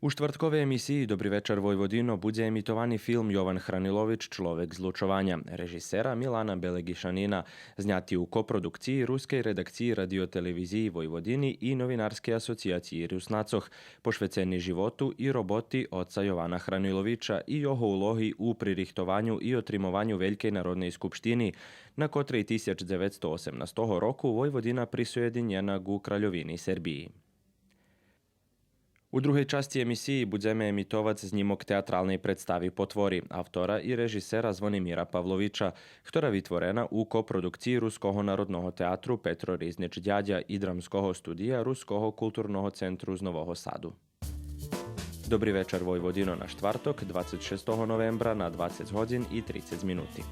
U štvrtkovej emisiji Dobri večer Vojvodino bude emitovani film Jovan Hranilović Človek zlučovanja, režisera Milana Belegišanina, znjati u koprodukciji ruske redakciji radioteleviziji Vojvodini i novinarske asocijacije Rusnacoh, pošveceni životu i roboti oca Jovana Hranilovića i jeho ulohi u pririhtovanju i otrimovanju Veljkej narodnej skupštini, na kotrej 1918 roku Vojvodina prisjedinjena gu Kraljovini Serbiji. U druhej časti emisiji budeme emitovať znímok teatrálnej predstavy Potvory autora i režisera Zvonimira Pavlovića, ktorá vytvorena u koprodukciji Ruskoho narodného teatru Petro Riznič Djadja i dramskoho studija Ruskoho kulturnog centru z Novoho Sadu. Dobri večer Vojvodino na štvrtok 26. novembra na 20 hodin i 30 minuti.